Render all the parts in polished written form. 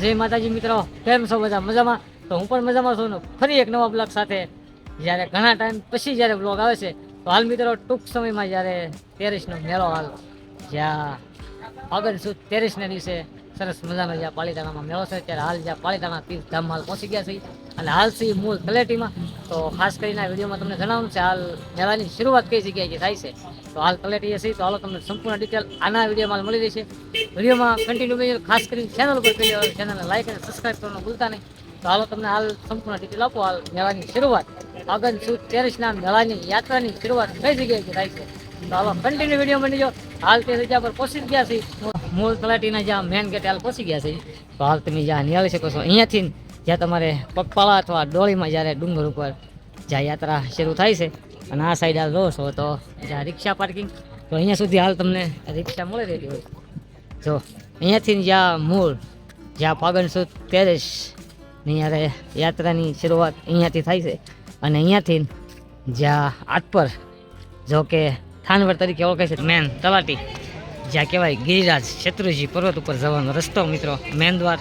જય માતાજી મિત્રો, કેમ છો બધા મજામાં? તો હું પણ મજામાં છું ને ફરી એક નવા બ્લોગ સાથે જ્યારે ઘણા ટાઈમ પછી જ્યારે બ્લોગ આવે છે તો હાલ મિત્રો ટૂંક સમયમાં જ્યારે 13નો મેળો હાલ જ્યાં ફાગણ સુદ 13ના દિવસે સરસ મજાનો જ્યાં પાલીતાણામાં મેળો છે ત્યારે હાલ જ્યાં પાલીતાણા તીર્થધામ હાલ પહોંચી ગયા છે અને હાલ છે મૂળ તલેટીમાં. તો ખાસ કરીને આ વિડીયોમાં તમને જણાવવાનું છે હાલ મેળાની શરૂઆત કઈ જગ્યાએ થાય છે. તો હાલ તલેટીએ છે તો હાલો તમને સંપૂર્ણ ડિટેલ આના વિડીયોમાં મળી રહેશે. વિડીયોમાં કન્ટિન્યુ બેજો, ખાસ કરીને ચેનલ ઉપર પહેલી વાર ચેનલને લાઈક અને સબસ્ક્રાઈબ કરવાનું ભૂલતા નહીં. તો હાલો તમને હાલ સંપૂર્ણ ડિટેલ આપો. હાલ મેળાની શરૂઆત ફાગણ સુદ 13ના મેળાની યાત્રાની શરૂઆત કઈ જગ્યાએથી થાય છે તો હાલો કન્ટિન્યુ વિડીયો બની જો. હાલ તે જગ્યા પર પહોંચી ગયા છે, મૂળ તલાટીના જ્યાં મેન ગેટ હાલ પહોંચી ગયા છે. તો હાલ તમે જ્યાં નિહાળી શકો છો અહીંયાથી જ્યાં તમારે પગપાળા અથવા ડોળીમાં જ્યારે ડુંગર ઉપર જ્યાં યાત્રા શરૂ થાય છે અને આ સાઈડ હાલ રહો છો તો જ્યાં રિક્ષા પાર્કિંગ તો અહીંયા સુધી હાલ તમને રિક્ષા મળી રહેતી હોય. જો અહીંયાથી જ્યાં મૂળ જ્યાં ફાગણ સુદ 13ની યાત્રાની શરૂઆત અહીંયાથી થાય છે અને અહીંયાથી જ્યાં આટ પર જો કે થાનવડ તરીકે ઓળખાય છે મેન તલાટી જ્યાં કહેવાય ગિરિરાજ શત્રુજી પર્વત ઉપર જવાનો રસ્તો મિત્રો મેન દ્વાર.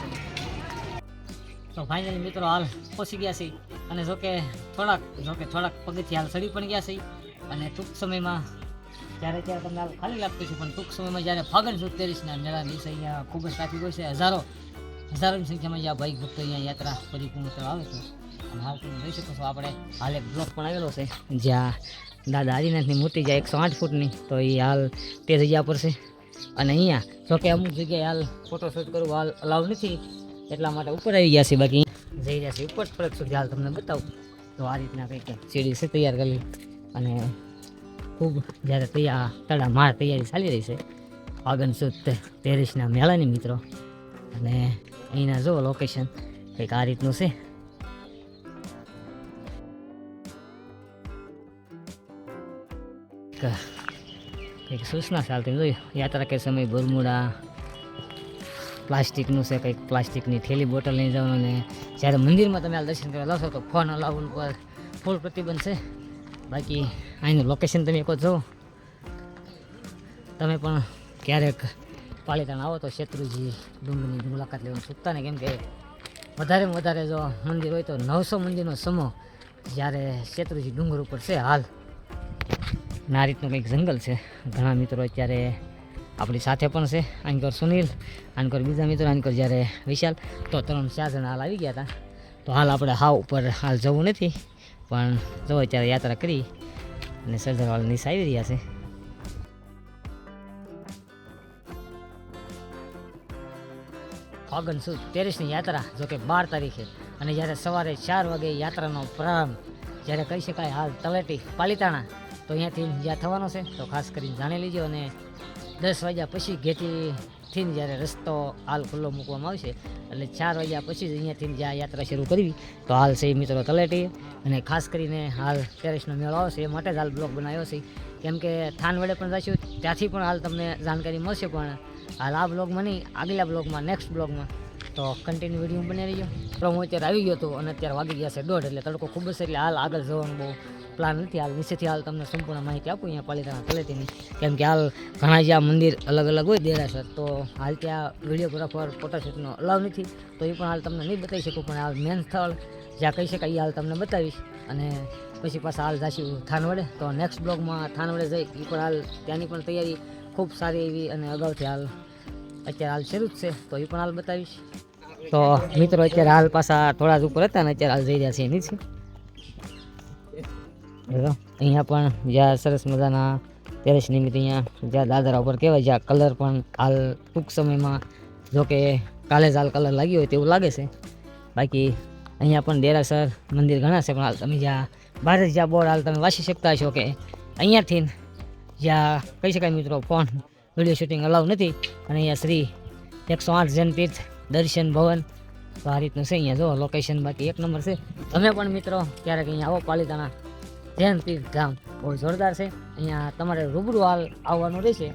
તો ફાઇનલી મિત્રો હાલ પહોંચી ગયા છે અને જોકે થોડાક પગથિયા હાલ ચડી પણ ગયા છે અને ટૂંક સમયમાં ત્યારે તમને હાલ ખાલી લાગતું છે પણ ટૂંક સમયમાં જ્યારે ફાગણ સુદ 13ના મેળા દિવસે અહીંયા ખૂબ જ ટ્રાફિક હોય છે. હજારોની સંખ્યામાં જ્યાં ભાઈ ભક્તો અહીંયા યાત્રા પરિપૂર્ણ કરવા આવે છે. અને હાલ તમે જોઈ શકો છો આપણે હાલ એક બ્લોક પણ આવેલો છે જ્યાં દાદા આદિનાથની મૂર્તિ જ્યાં 108 ફૂટની તો એ હાલ તે જગ્યા પર છે. અને અહીંયા જોકે અમુક જગ્યાએ હાલ ફોટોશૂટ કરવું હાલ અલાઉ નથી એટલા માટે ઉપર આવી ગયા છે. બાકી જઈ રહ્યા છે ઉપર થોડેક સુધી હાલ તમને બતાવું તો આ રીતના કંઈક સીડી છે તૈયાર કરી અને ખૂબ જ્યારે તડામાર તૈયારી ચાલી રહી છે ફાગણ સુદ 13ના મેળાની મિત્રો. અને અહીંના જો લોકેશન કંઈક આ રીતનું છે. કંઈક સૂચના ચાલતી જોયું યાત્રા કે સમય બરમુડા પ્લાસ્ટિકનું છે, કંઈક પ્લાસ્ટિકની થેલી બોટલ લઈ જવાનું. અને જ્યારે મંદિરમાં તમે દર્શન કરવા લાવશો તો ફોન અલાઉન પર ફૂલ પ્રતિબંધ છે. બાકી અહીંનું લોકેશન તમે કહો જો તમે પણ ક્યારેક પાલીતાણા આવો તો શત્રુજી ડુંગરની મુલાકાત લેવાનું ચૂકતા નહીં, કેમ કે વધારેમાં વધારે જો મંદિર હોય તો 900 મંદિરનો સમૂહ જ્યારે શત્રુજી ડુંગર ઉપર છે હાલ. અને આ રીતનું કંઈક જંગલ છે. ઘણા મિત્રો અત્યારે આપણી સાથે પણ છે. આનકર સુનિલ, આનકર બીજા મિત્રો, આનકર જ્યારે વિશાલ, તો 3-4 જણા હાલ આવી ગયા હતા. તો હાલ આપણે હાવ ઉપર હાલ જવું નથી પણ જો અત્યારે યાત્રા કરી અને સરદારવાળા નીચે આવી રહ્યા છે. ફાગણ સુદ 13ની યાત્રા જો કે 12 તારીખે અને જ્યારે સવારે 4 વાગે યાત્રાનો પ્રારંભ જ્યારે કહી શકાય હાલ તલેટી પાલીતાણા તો અહીંયાથી જ્યાં થવાનો છે તો ખાસ કરીને જાણી લીજો. અને 10 વાગ્યા પછી ઘેટીથી જ્યારે રસ્તો હાલ ખુલ્લો મૂકવામાં આવશે એટલે 4 વાગ્યા પછી જ અહીંયાથી જ્યાં યાત્રા શરૂ કરવી તો હાલ છે મિત્રો તલેટી. અને ખાસ કરીને હાલ 13નો મેળો આવશે એ માટે જ હાલ બ્લોગ બનાવ્યો છે, કેમ કે થાનવડે પણ જઈશું ત્યાંથી પણ હાલ તમને જાણકારી મળશે. પણ હાલ આ બ્લોગમાં નહીં, આગલા બ્લોગમાં, નેક્સ્ટ બ્લોગમાં તો કન્ટિન્યુ વિડીયો બની રહીજો. તો હું અત્યારે આવી ગયો હતો અને અત્યારે વાગી ગયા છે 1:30 એટલે તડકો ખૂબ જ છે એટલે હાલ આગળ જવાનું બહુ પ્લાન નથી. હાલ નીચેથી હાલ તમને સંપૂર્ણ માહિતી આપું અહીંયા પાલીતાણા તલેટીની, કેમ કે હાલ ઘણા જ્યાં મંદિર અલગ અલગ હોય દેરાસર તો હાલ ત્યાં વિડીયોગ્રાફર ફોટોશૂટનો અલાવ નથી તો એ પણ હાલ તમને નહીં બતાવી શકું. પણ હાલ મેન સ્થળ જ્યાં કહી શકાય એ હાલ તમને બતાવીશ. અને પછી પાછા હાલ જઈશું થાનવડે તો નેક્સ્ટ બ્લોગમાં થાનવડે જઈ એ પણ હાલ ત્યાંની પણ તૈયારી ખૂબ સારી એવી અને અગાઉથી હાલ અત્યારે હાલ શરૂ જ છે તો એ પણ હાલ બતાવીશ. તો મિત્રો અત્યારે હાલ પાછા થોડા જ ઉપર હતા ને અત્યારે હાલ જઈ રહ્યા છે નીચે. અહીંયા પણ જ્યાં સરસ મજાના 13 નિમિત્તે અહીંયા જ્યાં દાદરા ઉપર કહેવાય જ્યાં કલર પણ હાલ ટૂંક સમયમાં જો કે કાલે જ હાલ કલર લાગ્યો હોય તેવું લાગે છે. બાકી અહીંયા પણ દેરાસર મંદિર ઘણા છે પણ હાલ તમે જ્યાં બહાર જ જ્યાં બોર્ડ હાલ તમે વાંચી શકતા છો કે અહીંયાથી જ્યાં કહી શકાય મિત્રો ફોન વિડીયો શૂટિંગ અલાઉ નથી. અને અહીંયા શ્રી 108 જૈન તીર્થ દર્શન ભવન તો આ રીતનું છે. અહીંયા જો લોકેશન બાકી એક નંબર છે. તમે પણ મિત્રો ક્યારેક અહીંયા આવો પાલીતાણા જૈન તીર્થધામ બહુ જોરદાર છે. અહીંયા તમારે રૂબરૂ હાલ આવવાનું રહેશે.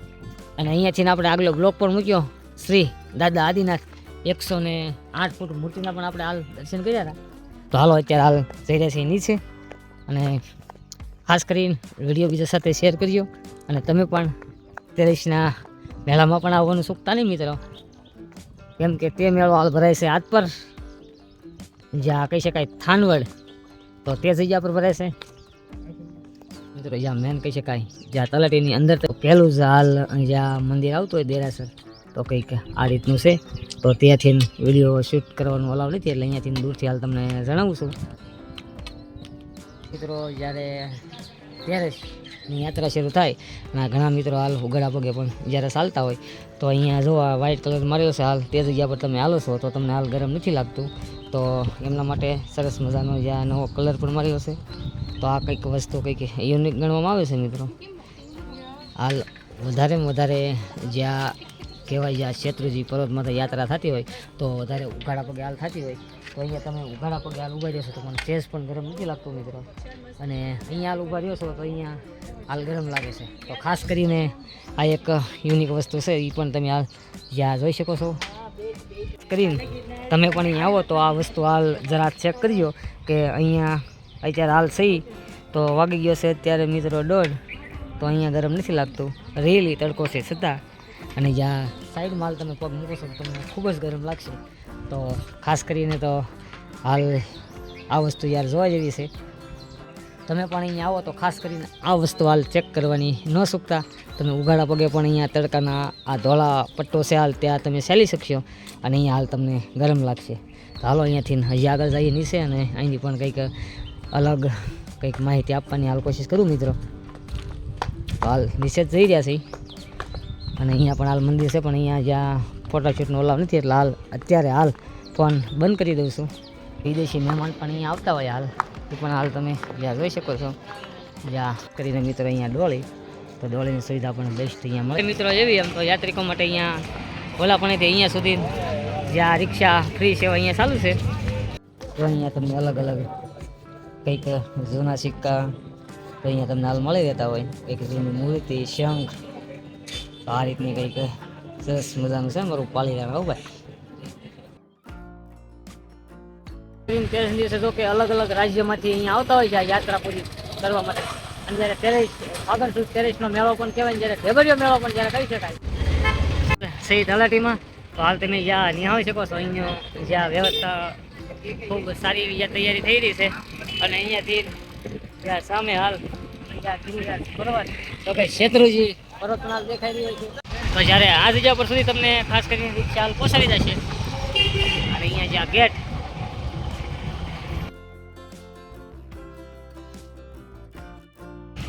અને અહીંયાથી આપણે આગલો બ્લોક પર મૂક્યો શ્રી દાદા આદિનાથ 108 ફૂટ મૂર્તિના પણ આપણે હાલ દર્શન કર્યા હતા. તો હાલો અત્યારે હાલ જઈ રહ્યા છીએ નીચે. અને ખાસ કરીને વિડીયો બીજા સાથે શેર કરજો. અને તમે પણ 13ના મેળામાં પણ આવવાનું ચૂકતા નહીં મિત્રો. કેમ કે તે મેળો હાલ ભરાય છે આજ પર, જ્યાં કહી શકાય થાનવડ, તો તે જગ્યા પર ભરાય છે મિત્રો. જ્યાં મેન કહી શકાય જ્યાં તલાટીની અંદર તો પહેલું જ હાલ જ્યાં મંદિર આવતું હોય દેરાસર, તો કંઈક આ રીતનું છે. તો ત્યાંથી વિડીયો શૂટ કરવાનું અલાવ નથી, એટલે અહીંયાથી દૂરથી હાલ તમને જણાવું છું મિત્રો. જ્યારે તેરસની યાત્રા શરૂ થાય અને ઘણા મિત્રો હાલ ઉઘાડા પગે પણ જ્યારે ચાલતા હોય, તો અહીંયા જો આ વ્હાઇટ કલર માર્યો છે હાલ, તે જગ્યા પર તમે હાલો છો તો તમને હાલ ગરમ નથી લાગતું. તો એમના માટે સરસ મજાનો જ્યાં નવો કલર પણ માર્યો છે. તો આ કંઈક વસ્તુ કંઈક યુનિક ગણવામાં આવે છે મિત્રો. હાલ વધારેમાં વધારે જ્યાં કહેવાય જ્યાં શેત્રુંજી પર્વતમાંથી યાત્રા થતી હોય, તો વધારે ઉઘાડા પગે હાલ થતી હોય, તો અહીંયા તમે ઉઘાડા પગે હાલ ઊભા રહેશો તો પણ સેજ પણ ગરમ નથી લાગતું મિત્રો. અને અહીંયા હાલ ઊભા રહ્યો છો તો અહીંયા હાલ ગરમ લાગે છે. તો ખાસ કરીને આ એક યુનિક વસ્તુ છે, એ પણ તમે હાલ જ્યાં જોઈ શકો છો. કરીને તમે પણ અહીંયા આવો તો આ વસ્તુ હાલ જરા ચેક કરજો કે અહીંયા અત્યારે હાલ સહી તો વાગી ગયો છે અત્યારે મિત્રો 1:30, તો અહીંયા ગરમ નથી લાગતું. રેલી તડકો છે છતાં, અને જ્યાં સાઈડમાં હાલ તમે પગ મૂકો છો તો તમને ખૂબ જ ગરમ લાગશે. તો ખાસ કરીને તો હાલ આ વસ્તુ યાર જોવા જેવી છે. તમે પણ અહીંયા આવો તો ખાસ કરીને આ વસ્તુ હાલ ચેક કરવાની ન ચૂકતા. તમે ઉઘાડા પગે પણ અહીંયા તડકાના આ ધોળા પટ્ટો છે હાલ ત્યાં તમે ચાલી શકશો, અને અહીંયા હાલ તમને ગરમ લાગશે. તો હાલો અહીંયાથી હજી આગળ જઈએ નીચે, અને અહીંની પણ કંઈક અલગ કંઈક માહિતી આપવાની હાલ કોશિશ કરું મિત્રો. તો હાલ નીચે જ જઈ રહ્યા છે, અને અહીંયા પણ હાલ મંદિર છે, પણ અહીંયા જ્યાં ફોટોશૂટનો અલાવ નથી, એટલે હાલ અત્યારે હાલ ફોન બંધ કરી દઉં છું. વિદેશી મહેમાન પણ અહીંયા આવતા હોય હાલ, એ પણ હાલ તમે જ્યાં જોઈ શકો છો. જ્યાં કરીને મિત્રો અહીંયા ડોળી, તો ડોળીની સુવિધા પણ બેસ્ટ અહીંયા મળે મિત્રો. એવી એમ તો યાત્રિકો માટે અહીંયા ઓલાપણેથી અહીંયા સુધી જ્યાં રિક્ષા ફ્રી સેવા અહીંયા ચાલુ છે. તો અહીંયા તમને અલગ અલગ કંઈક જૂના સિક્કા તો અહીંયા તમને હાલ મળી રહેતા હોય, કંઈક જૂની મૂર્તિ, શંખ, તો આ રીતની કંઈક સરસ મજાનું છે મારું પાલી રહ્યા ભાઈ. તેરસ દિવસે જો કે અલગ અલગ રાજ્યમાંથી અહીંયા આવતા હોય છે આ યાત્રા પૂરી કરવા માટે. અને જ્યારે ફાગણ સુદ 13નો મેળો પણ કહેવાય, જ્યારે ઢેબરિયો મેળો પણ જ્યારે કહી શકાય સહી તલાટીમાં. તો હાલ તમે જ્યાં નિહાળી શકો છો, અહીંયા જ્યાં વ્યવસ્થા ખૂબ સારી એવી જ્યાં તૈયારી થઈ રહી છે. અને અહીંયાથી જ્યાં સામે હાલ જ્યાં પર્વત તો કે શેત્રુંજી પર્વતમાળ દેખાઈ રહ્યો છે. તો જ્યારે આ જગ્યા પર સુધી તમને ખાસ કરીને રિક્ષા હાલ પહોંચાડી જશે. અને અહીંયા જ્યાં ગેટ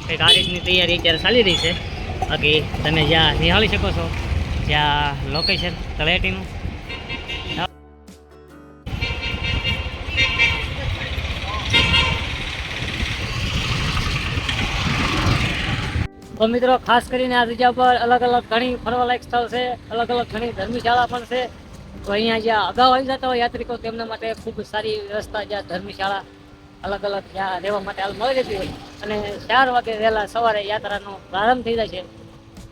કંઈક આ રીતની તૈયારી અત્યારે ચાલી રહી છે. બાકી તમે જ્યાં નિહાળી શકો છો જ્યાં લોકેશન તળેટીનું. તો મિત્રો ખાસ કરીને આ જગ્યા પર અલગ અલગ ઘણી ફરવાલાયક સ્થળ છે, અલગ અલગ ઘણી ધર્મશાળા પણ છે. તો અહીંયા જ્યાં અગાઉ આવી જતા હોય યાત્રિકો તેમના માટે ખૂબ સારી વ્યવસ્થા, જ્યાં ધર્મશાળા અલગ અલગ જ્યાં રહેવા માટે હાલ મળી રહેતી હોય. અને 4 વાગે વહેલા સવારે યાત્રાનો પ્રારંભ થઈ જાય છે.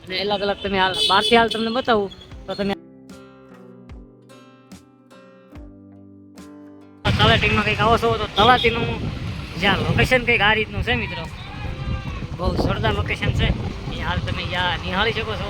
અને અલગ અલગ તમે હાલ બહારથી હાલ તમને બતાવું તો તમે તલાટીમાં કંઈક આવો છો, તો તલાટીનું જ્યાં લોકેશન કંઈક આ રીતનું છે મિત્રો. બહુ જોરદાર લોકેશન છે. અહીંયા હાલ તમે જ્યાં નિહાળી શકો છો